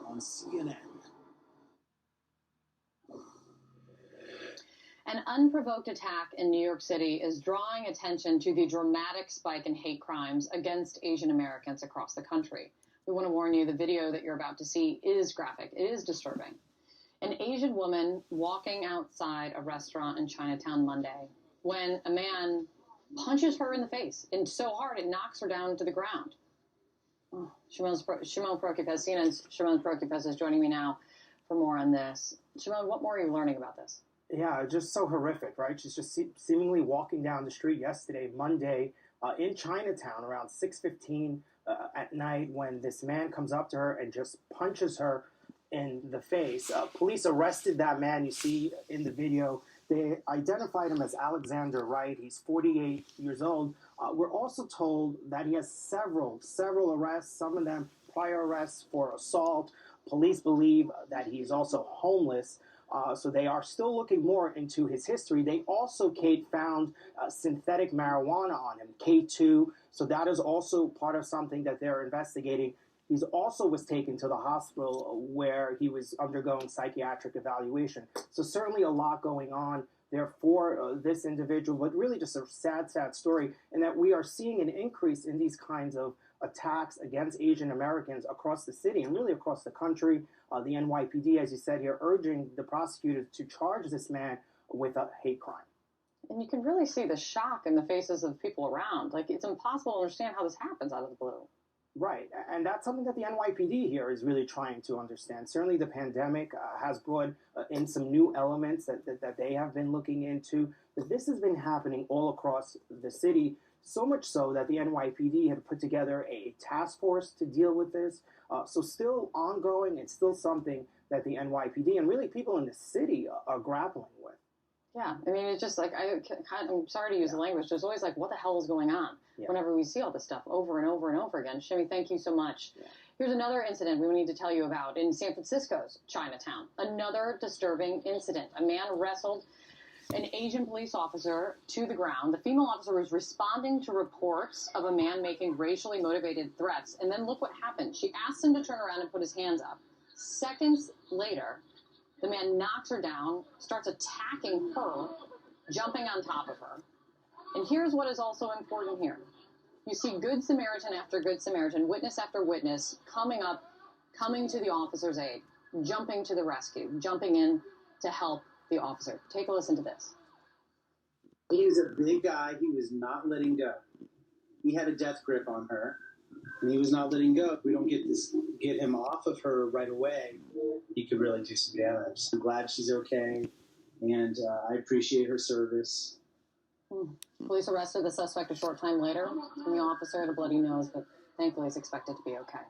on CNN. An unprovoked attack in New York City is drawing attention to the dramatic spike in hate crimes against Asian Americans across the country. We want to warn you, the video that you're about to see is graphic. It is disturbing. An Asian woman walking outside a restaurant in Chinatown Monday when a man punches her in the face, and so hard it knocks her down to the ground. Oh, Shimon Prokupecz, CNN's Shimon Prokupecz is joining me now for more on this. Shimon, what more are you learning about this? Yeah, just so horrific, right? She's just seemingly walking down the street yesterday, Monday, in Chinatown around 6:15 at night when this man comes up to her and just punches her in the face. Police arrested that man you see in the video. They identified him as Alexander Wright. He's 48 years old. We're also told that he has several arrests, some of them prior arrests for assault. Police believe that he's also homeless. So they are still looking more into his history. They also, Kate, found synthetic marijuana on him, K2. So that is also part of something that they're investigating. He also was taken to the hospital where he was undergoing psychiatric evaluation. So certainly a lot going on there for this individual, but really just a sad, sad story in that we are seeing an increase in these kinds of attacks against Asian Americans across the city and really across the country. The NYPD, as you said here, urging the prosecutors to charge this man with a hate crime. And you can really see the shock in the faces of people around. Like, it's impossible to understand how this happens out of the blue. Right, and that's something that the NYPD here is really trying to understand. Certainly the pandemic has brought in some new elements that they have been looking into, but this has been happening all across the city, so much so that the NYPD had put together a task force to deal with this. So still ongoing, it's still something that the NYPD and really people in the city are grappling with. Yeah, I mean, it's just like, I'm sorry to use the language, there's always like, what the hell is going on whenever we see all this stuff over and over and over again. Shimmy, thank you so much. Yeah. Here's another incident we need to tell you about in San Francisco's Chinatown. Another disturbing incident. A man wrestled an Asian police officer to the ground. The female officer was responding to reports of a man making racially motivated threats. And then look what happened. She asked him to turn around and put his hands up. Seconds later, the man knocks her down, starts attacking her, jumping on top of her. And here's what is also important here. You see Good Samaritan after Good Samaritan, witness after witness, coming to the officer's aid, jumping to the rescue, jumping in to help the officer. Take a listen to this. He was a big guy. He was not letting go. He had a death grip on her, and he was not letting go. If we don't get him off of her right away, he could really do some damage. I'm glad she's okay, and I appreciate her service. Police arrested the suspect a short time later, and the officer had a bloody nose, but thankfully is expected to be okay.